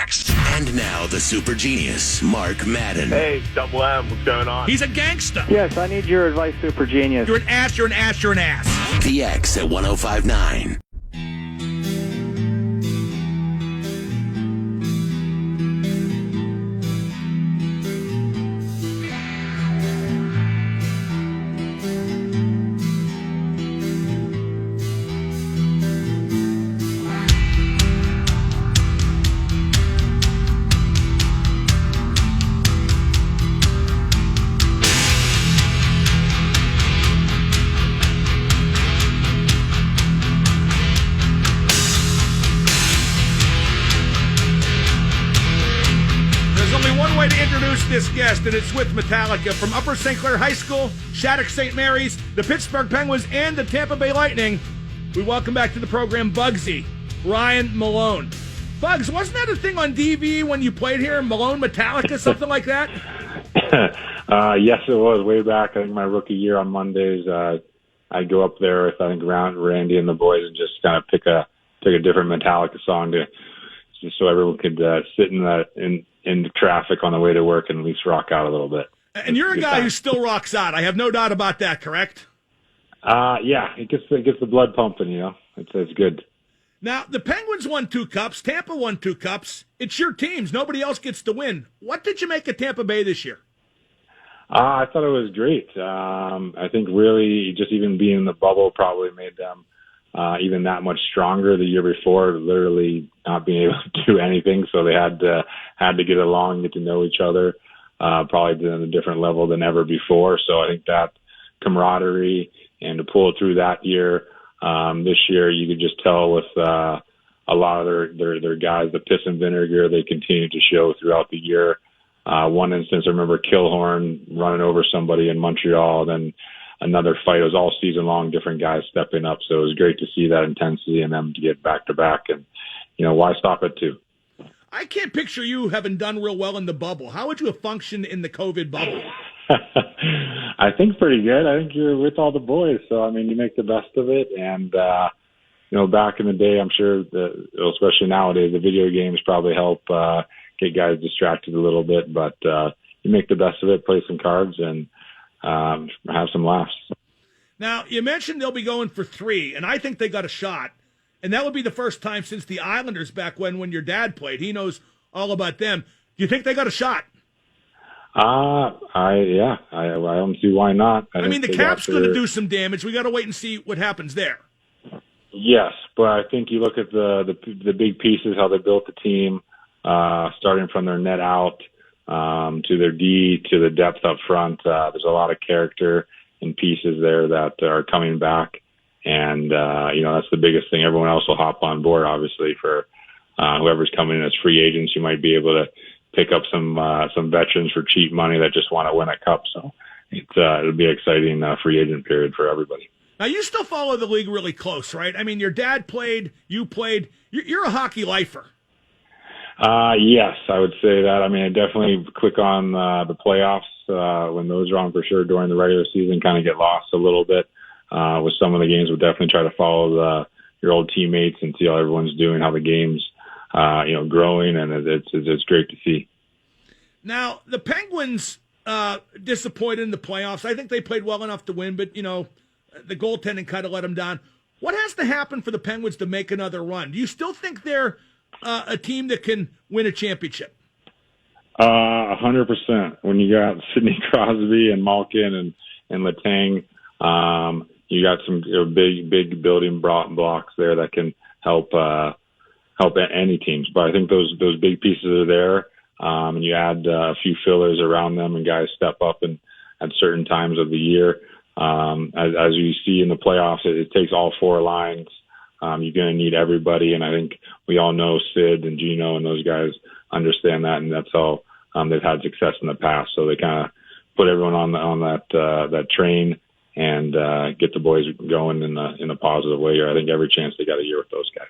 next. And now the super genius, Mark Madden. Hey, Double M, what's going on? He's a gangster. Yes, I need your advice, super genius. You're an ass, you're an ass, you're an ass. The X at 105.9. This guest, and it's with Metallica from Upper St. Clair High School, Shattuck St. Mary's, the Pittsburgh Penguins, and the Tampa Bay Lightning. We welcome back to the program Bugsy, Ryan Malone. Bugs, wasn't that a thing on DV when you played here, Malone Metallica, something like that? Yes, it was way back. I think my rookie year on Mondays, I'd go up there with Randy and the boys and just kind of pick a different Metallica song just so everyone could sit in the traffic on the way to work and at least rock out a little bit. And you're a guy who still rocks out. I have no doubt about that, correct? Yeah, it gets the blood pumping, It's good. Now, the Penguins won 2 cups. Tampa won 2 cups. It's your teams. Nobody else gets to win. What did you make of Tampa Bay this year? I thought it was great. I think really just even being in the bubble probably made them even that much stronger. The year before, literally not being able to do anything, so they had to get along, get to know each other, probably on a different level than ever before. So I think that camaraderie and to pull it through that year, this year you could just tell with a lot of their guys, the piss and vinegar they continue to show throughout the year. One instance, I remember Killhorn running over somebody in Montreal, then another fight. It was all season long, different guys stepping up. So it was great to see that intensity and them to get back to back. And, why stop at 2? I can't picture you having done real well in the bubble. How would you have functioned in the COVID bubble? I think pretty good. I think you're with all the boys. So, you make the best of it. And, back in the day, I'm sure especially nowadays, the video games probably help get guys distracted a little bit. But you make the best of it, play some cards, and have some laughs. Now, you mentioned they'll be going for 3, and I think they got a shot. And that would be the first time since the Islanders back when your dad played. He knows all about them. Do you think they got a shot? I don't see why not. I mean, the cap's going to do some damage. We got to wait and see what happens there. Yes, but I think you look at the big pieces, how they built the team, starting from their net out to their D, to the depth up front. There's a lot of character and pieces there that are coming back. And, that's the biggest thing. Everyone else will hop on board, obviously, for whoever's coming in as free agents. You might be able to pick up some veterans for cheap money that just want to win a cup. So it'll be an exciting free agent period for everybody. Now, you still follow the league really close, right? I mean, your dad played, you played. You're a hockey lifer. Yes, I would say that. I definitely click on the playoffs when those are on for sure during the regular season, kind of get lost a little bit with some of the games. We'll definitely try to follow your old teammates and see how everyone's doing, how the game's growing, and it's great to see. Now, the Penguins disappointed in the playoffs. I think they played well enough to win, but, the goaltending kind of let them down. What has to happen for the Penguins to make another run? Do you still think they're a team that can win a championship? 100%. When you got Sidney Crosby and Malkin and Letang, you got some big building blocks there that can help any teams. But I think those big pieces are there, and you add a few fillers around them, and guys step up at certain times of the year. As you see in the playoffs, it takes all 4 lines. You're going to need everybody, and I think we all know Sid and Gino and those guys understand that, and that's how they've had success in the past. So they kind of put everyone on that train and get the boys going in a positive way. I think every chance they got a year with those guys.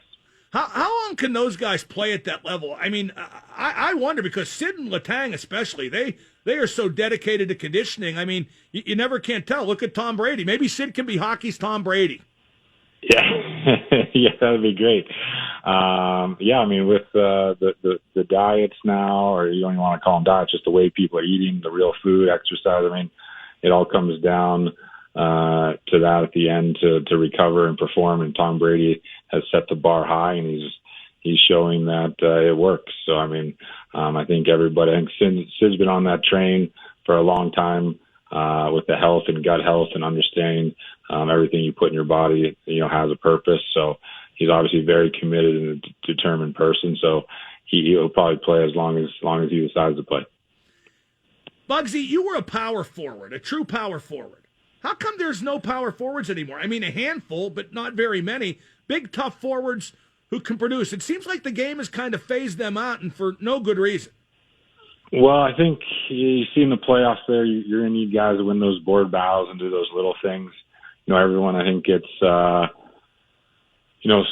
How long can those guys play at that level? I mean, I wonder, because Sid and Letang especially, they are so dedicated to conditioning. I mean, you never can tell. Look at Tom Brady. Maybe Sid can be hockey's Tom Brady. Yeah, yeah, that'd be great. Yeah, I mean, with the diets now, or you don't even want to call them diets, just the way people are eating, the real food, exercise. I mean, it all comes down to that at the end to recover and perform. And Tom Brady has set the bar high, and he's showing that it works. So I mean, I think everybody. I think Sid's been on that train for a long time with the health and gut health and understanding everything you put in your body, has a purpose. So he's obviously very committed and a determined person. So he'll probably play as long as he decides to play. Bugsy, you were a power forward, a true power forward. How come there's no power forwards anymore? I mean, a handful, but not very many. Big, tough forwards who can produce. It seems like the game has kind of phased them out, and for no good reason. Well, I think you see in the playoffs there, you're going to need guys to win those board battles and do those little things. Everyone, I think, gets,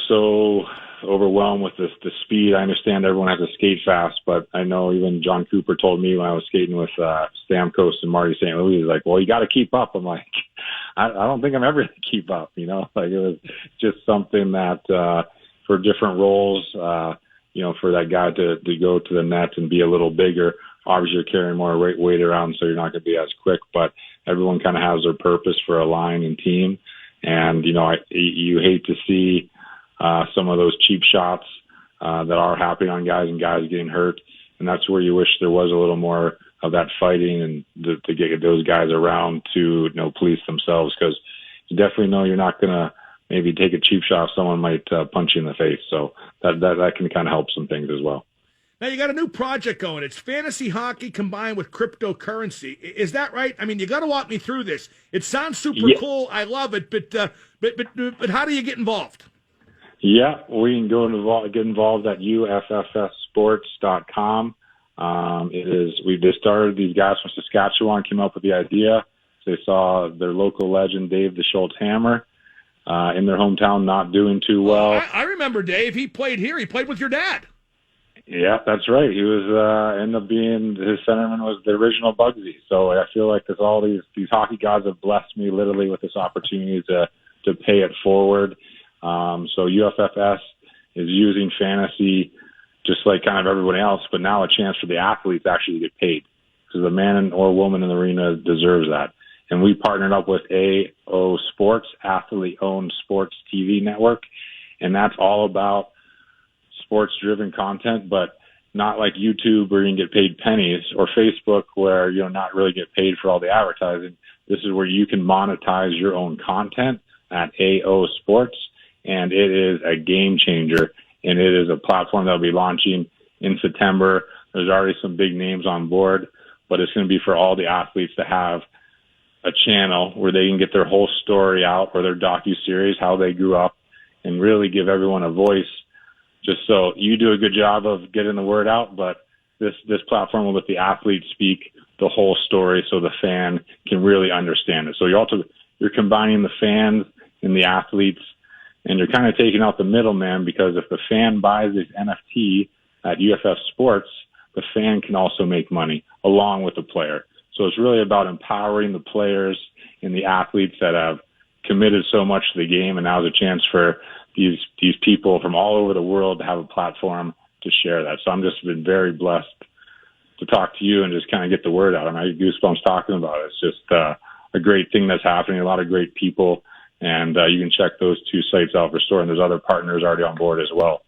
so overwhelmed with the speed. I understand everyone has to skate fast, but I know even John Cooper told me when I was skating with Stamkos and Marty St. Louis, he's like, well, you got to keep up. I'm like, I don't think I'm ever going to keep up, Like, it was just something that for different roles, for that guy to go to the net and be a little bigger. Obviously, you're carrying more weight around, so you're not going to be as quick, but everyone kind of has their purpose for a line and team. And, you hate to see some of those cheap shots that are happening on guys and guys getting hurt. And that's where you wish there was a little more of that fighting and to get those guys around to, police themselves, because you definitely know you're not going to maybe take a cheap shot. Someone might punch you in the face. So that can kind of help some things as well. Now, you got a new project going. It's fantasy hockey combined with cryptocurrency. Is that right? I mean, you got to walk me through this. It sounds super cool. I love it. But how do you get involved? Yeah, we can get involved at uffsports.com. We just started, these guys from Saskatchewan came up with the idea. They saw their local legend, Dave the Schultz Hammer, in their hometown not doing too well. I remember Dave. He played here. He played with your dad. Yeah, that's right. He was ended up being, his centerman was the original Bugsy. So I feel like all these hockey gods have blessed me literally with this opportunity to pay it forward. So UFFS is using fantasy just like kind of everyone else, but now a chance for the athletes actually to get paid, because the man or woman in the arena deserves that. And we partnered up with AO Sports, athlete-owned sports TV network, and that's all about sports-driven content, but not like YouTube where you can get paid pennies, or Facebook where not really get paid for all the advertising. This is where you can monetize your own content at AO Sports, and it is a game changer, and it is a platform that will be launching in September. There's already some big names on board, but it's going to be for all the athletes to have a channel where they can get their whole story out, or their docuseries, how they grew up, and really give everyone a voice. Just so you do a good job of getting the word out, but this platform will let the athlete speak the whole story so the fan can really understand it. So you're combining the fans and the athletes, and you're kind of taking out the middleman, because if the fan buys this NFT at UFF Sports, the fan can also make money along with the player. So it's really about empowering the players and the athletes that have committed so much to the game, and now is a chance for these people from all over the world to have a platform to share that. So I'm just been very blessed to talk to you and just kind of get the word out. I mean, I get goosebumps talking about it. It's just a great thing that's happening, a lot of great people, and you can check those two sites out for store, and there's other partners already on board as well.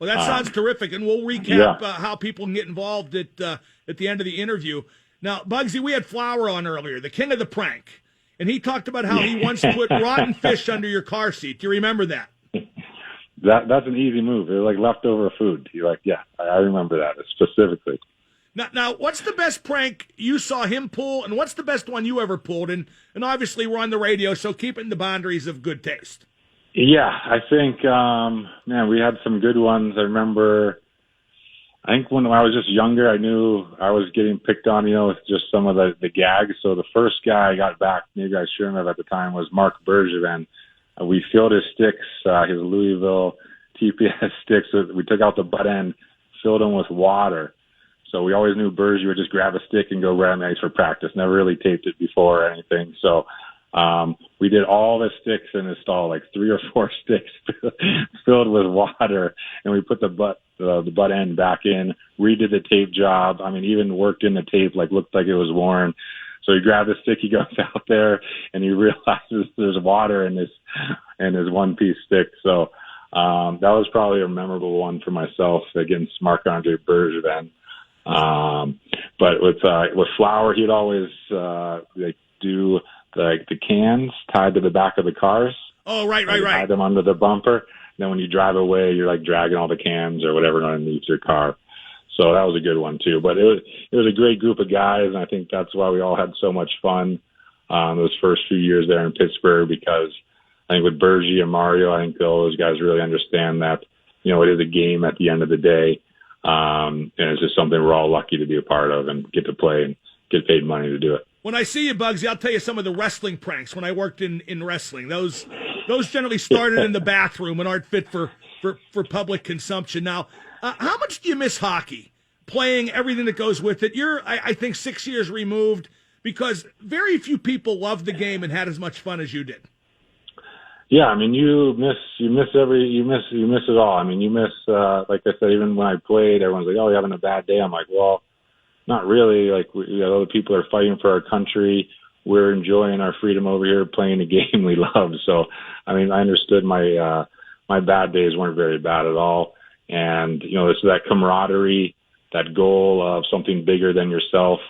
Well, that sounds terrific, and we'll recap how people can get involved at the end of the interview. Now, Bugsy, we had Flower on earlier, the king of the prank, and he talked about how he once put rotten fish under your car seat. Do you remember that? That's an easy move. It's like leftover food. You're like, yeah, I remember that specifically. Now, what's the best prank you saw him pull, and what's the best one you ever pulled? And obviously we're on the radio, so keep it in the boundaries of good taste. Yeah, I think, we had some good ones. I remember, I think when I was just younger, I knew I was getting picked on, with just some of the gags. So the first guy I got back, maybe I shouldn't have at the time, was Mark Bergevin. We filled his sticks, his Louisville TPS sticks. We took out the butt end, filled them with water. So we always knew Berge would just grab a stick and go grab an ice for practice. Never really taped it before or anything. So We did all the sticks in the stall, like 3 or 4 sticks filled with water, and we put the butt end back in, redid the tape job. I mean, even worked in the tape, like looked like it was worn. So he grabbed the stick, he goes out there, and he realizes there's water in his one-piece stick. So that was probably a memorable one for myself against Marc-Andre Bergevin. But with Flower, he'd always do the cans tied to the back of the cars. Oh, right. Tie them under the bumper. And then when you drive away, you're like dragging all the cans or whatever underneath your car. So that was a good one too. But it was a great group of guys, and I think that's why we all had so much fun those first few years there in Pittsburgh, because I think with Bergie and Mario, I think those guys really understand that, it is a game at the end of the day. And it's just something we're all lucky to be a part of and get to play and get paid money to do it. When I see you, Bugsy, I'll tell you some of the wrestling pranks when I worked in wrestling. Those generally started in the bathroom and aren't fit for public consumption. Now, how much do you miss hockey, playing everything that goes with it? You're, I think, 6 years removed, because very few people loved the game and had as much fun as you did. Yeah, I mean, you miss it all. I mean, you miss, like I said, even when I played, everyone's like, "Oh, you're having a bad day." I'm like, well, not really. Like, other people are fighting for our country. We're enjoying our freedom over here, playing a game we love. So, I mean, I understood my bad days weren't very bad at all. And, it's that camaraderie, that goal of something bigger than yourself,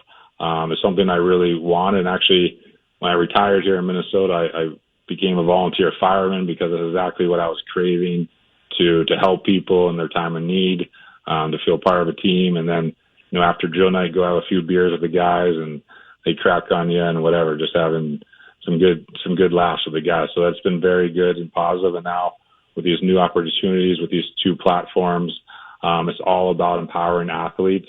is something I really want. And actually, when I retired here in Minnesota, I became a volunteer fireman because it's exactly what I was craving, to help people in their time of need, to feel part of a team. And then, after drill night, go have a few beers with the guys and they crack on you and whatever, just having some good laughs with the guys. So that's been very good and positive. And now with these new opportunities, with these 2 platforms, it's all about empowering athletes.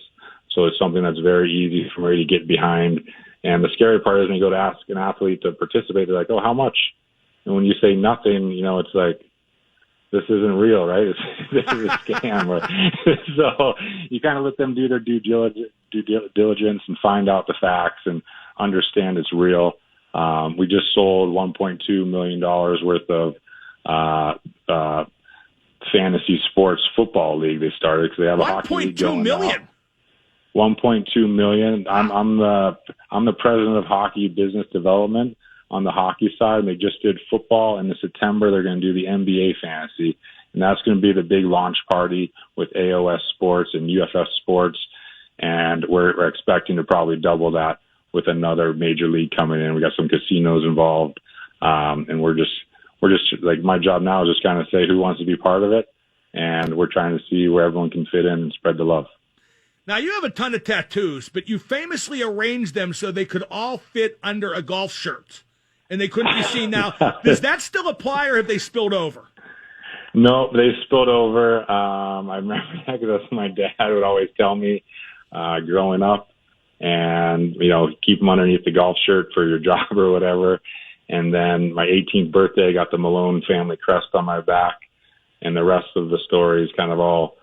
So it's something that's very easy for me to get behind. And the scary part is when you go to ask an athlete to participate, they're like, "Oh, how much?" And when you say nothing, it's like, this isn't real, right? This is a scam. So you kind of let them do their due diligence and find out the facts and understand it's real. We just sold $1.2 million worth of fantasy sports football league they started, because they have a hockey league going on. $1.2 million. I'm the president of hockey business development on the hockey side, and they just did football. And in September, they're going to do the NBA fantasy, and that's going to be the big launch party with AOS Sports and UFF Sports, and we're expecting to probably double that with another major league coming in. We got some casinos involved, and we're just like, my job now is just kind of say who wants to be part of it, and we're trying to see where everyone can fit in and spread the love. Now, you have a ton of tattoos, but you famously arranged them so they could all fit under a golf shirt, and they couldn't be seen. Now, does that still apply, or have they spilled over? No, they spilled over. I remember that because my dad would always tell me growing up, and, keep them underneath the golf shirt for your job or whatever. And then my 18th birthday, I got the Malone family crest on my back, and the rest of the story is kind of all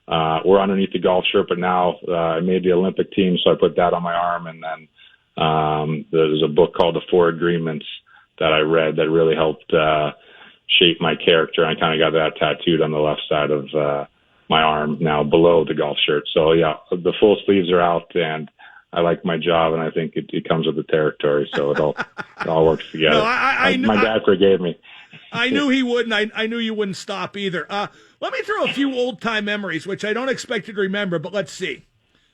we're underneath the golf shirt. But now I made the Olympic team, so I put that on my arm. And then there's a book called The Four Agreements that I read that really helped shape my character. I kind of got that tattooed on the left side of my arm now below the golf shirt. So, yeah, the full sleeves are out, and I like my job, and I think it comes with the territory, so it all works together. No, my dad forgave me. I knew he would, and I knew you wouldn't stop either. Let me throw a few old-time memories, which I don't expect you to remember, but let's see.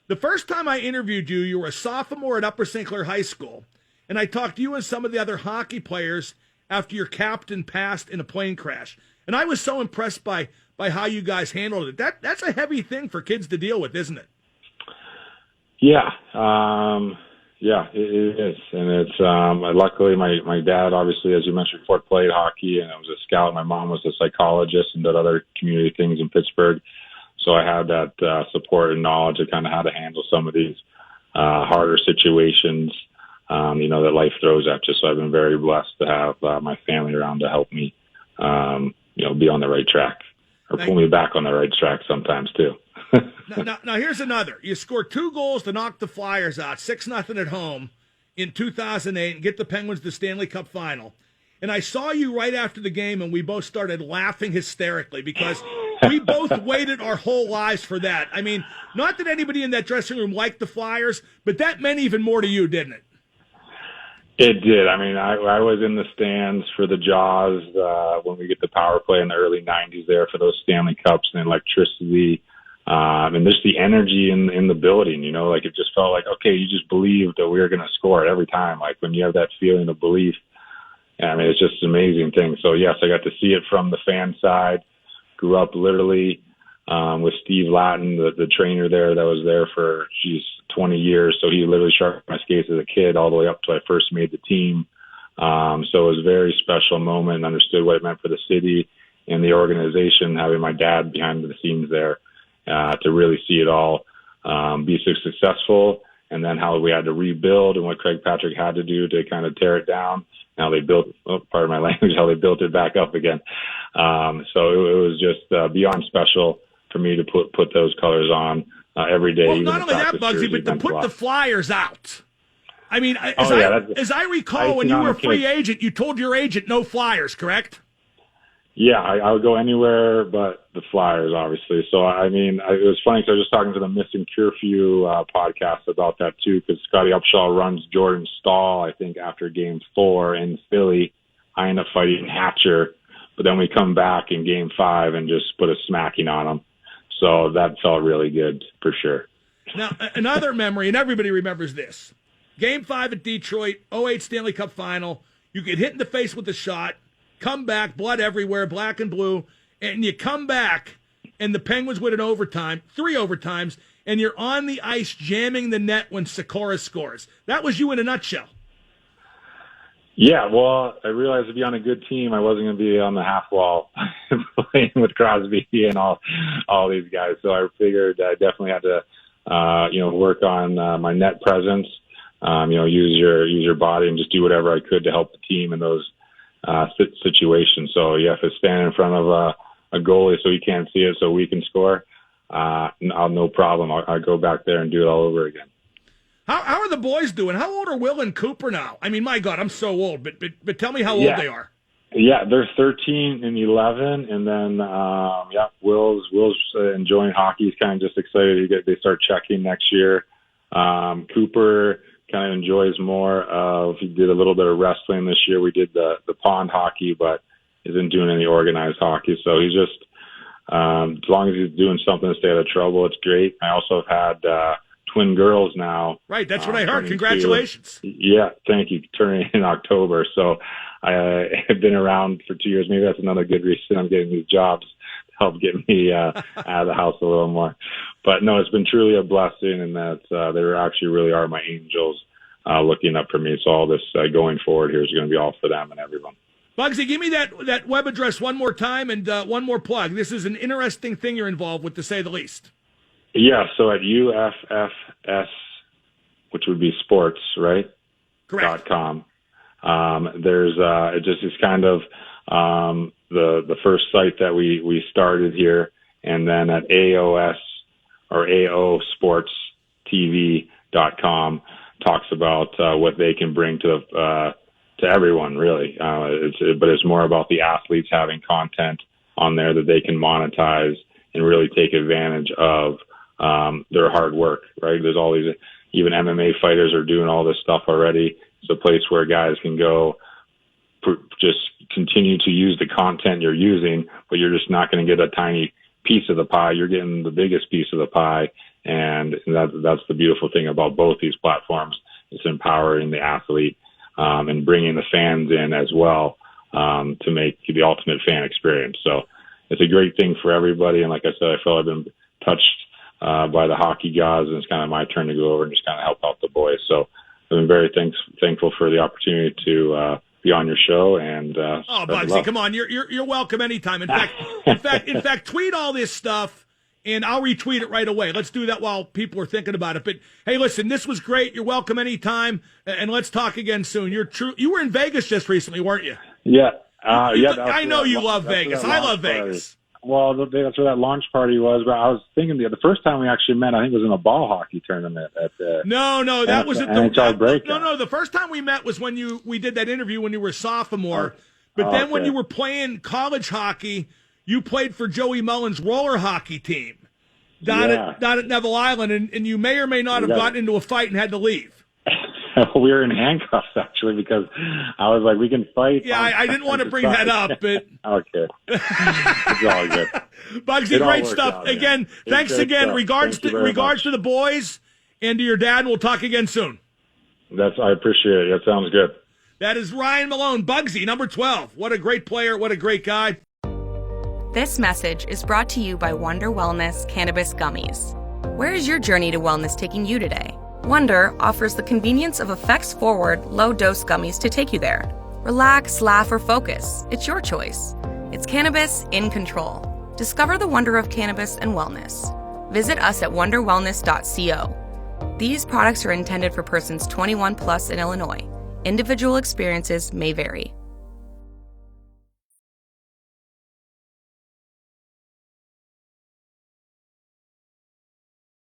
The first time I interviewed you, you were a sophomore at Upper St. Clair High School, and I talked to you and some of the other hockey players after your captain passed in a plane crash. And I was so impressed by how you guys handled it. That's a heavy thing for kids to deal with, isn't it? Yeah. It is. And it's, luckily my dad, obviously, as you mentioned before, played hockey, and I was a scout. My mom was a psychologist and did other community things in Pittsburgh. So I had that support and knowledge of kind of how to handle some of these harder situations, that life throws at you. So I've been very blessed to have my family around to help me, be on the right track, or pull me back on the right track sometimes too. Now, here's another. You scored 2 goals to knock the Flyers out, 6-0 at home, in 2008 and get the Penguins to the Stanley Cup final. And I saw you right after the game, and we both started laughing hysterically because we both waited our whole lives for that. I mean, not that anybody in that dressing room liked the Flyers, but that meant even more to you, didn't it? It did. I mean, I was in the stands for the Jaws when we get the power play in the early 90s there for those Stanley Cups and electricity. And just the energy in the building, like it just felt like, okay, you just believed that we were going to score it every time. Like when you have that feeling of belief, I mean, it's just an amazing thing. So, yes, I got to see it from the fan side. Grew up literally with Steve Lattin, the trainer there that was there for, 20 years. So he literally sharpened my skates as a kid all the way up till I first made the team. So it was a very special moment and understood what it meant for the city and the organization, having my dad behind the scenes there to really see it all be so successful, and then how we had to rebuild and what Craig Patrick had to do to kind of tear it down. Now they built, pardon my language, how they built it back up again. So it was just beyond special for me to put those colors on every day. Well, not only that, Bugsy, but to put the Flyers out. I mean, as I recall, when you were a free agent, you told your agent no Flyers, correct? Yeah, I would go anywhere but the Flyers, obviously. So, I mean, it was funny because I was just talking to the Missing Curfew podcast about that, too, because Scotty Upshaw runs Jordan Stahl, I think, after Game 4 in Philly. I end up fighting Hatcher, but then we come back in Game 5 and just put a smacking on him. So that felt really good, for sure. Now, another memory, and everybody remembers this. Game 5 at Detroit, 2008 Stanley Cup Final. You get hit in the face with a shot. Come back, blood everywhere, black and blue, and you come back, and the Penguins win in overtime, 3 overtimes, and you're on the ice jamming the net when Sikora scores. That was you in a nutshell. Yeah, well, I realized to be on a good team, I wasn't going to be on the half wall playing with Crosby and all these guys. So I figured I definitely had to, work on my net presence. Use your body and just do whatever I could to help the team in those situation. So if it's standing in front of a goalie so he can't see it so we can score, no problem. I'll go back there and do it all over again. How are the boys doing? How old are Will and Cooper now? I mean, my God, I'm so old, but tell me how old they are. Yeah, they're 13 and 11, and then Will's enjoying hockey. He's kind of just excited they start checking next year. Cooper kind of enjoys more of, he did a little bit of wrestling this year. We did the pond hockey, but isn't doing any organized hockey. So he's just, as long as he's doing something to stay out of trouble, it's great. I also have had twin girls now. Right, that's what I heard. Congratulations. Yeah, thank you. Turning in October. So I have been around for 2 years. Maybe that's another good reason I'm getting these jobs to help get me out of the house a little more. But no, it's been truly a blessing, and that they actually really are my angels looking up for me. So all this going forward here is going to be all for them and everyone. Bugsy, give me that web address one more time and one more plug. This is an interesting thing you're involved with, to say the least. Yeah, so at UFFS, which would be sports, right? Correct. .com. There's it just is kind of the first site that we started here, and then at AOS or AOsportstv.com talks about what they can bring to everyone, really. But it's more about the athletes having content on there that they can monetize and really take advantage of their hard work, right? There's all these, even MMA fighters are doing all this stuff already. It's a place where guys can go just continue to use the content you're using, but you're just not going to get a tiny piece of the pie. You're getting the biggest piece of the pie. And that's the beautiful thing about both these platforms. It's empowering the athlete and bringing the fans in as well to make the ultimate fan experience. So it's a great thing for everybody. And like I said, I feel I've been touched by the hockey gods, and it's kind of my turn to go over and just kind of help out the boys. So I've been very thankful for the opportunity to be on your show. And Bugsy, come on, you're welcome anytime. In fact, tweet all this stuff, and I'll retweet it right away. Let's do that while people are thinking about it. But hey, listen, this was great. You're welcome anytime, and let's talk again soon. You were in Vegas just recently, weren't you? Yeah. I know you love Vegas. I love Vegas. Well, that's where that launch party was. But I was thinking the first time we actually met, I think it was in a ball hockey tournament at the. No, that was at the NHL break. No. The first time we met was when we did that interview when you were a sophomore. But then when you were playing college hockey, you played for Joey Mullen's roller hockey team down at Neville Island, and you may or may not have gotten into a fight and had to leave. We were in handcuffs, actually, because I was like, we can fight. Yeah, I didn't want to bring that up, but... Okay. It's all good. Bugsy, great stuff. Out, again, thanks again. Stuff. Regards to the boys and to your dad, and we'll talk again soon. I appreciate it. That sounds good. That is Ryan Malone, Bugsy, number 12. What a great player. What a great guy. This message is brought to you by Wonder Wellness Cannabis Gummies. Where is your journey to wellness taking you today? Wonder offers the convenience of effects-forward, low-dose gummies to take you there. Relax, laugh, or focus. It's your choice. It's cannabis in control. Discover the wonder of cannabis and wellness. Visit us at wonderwellness.co. These products are intended for persons 21 plus in Illinois. Individual experiences may vary.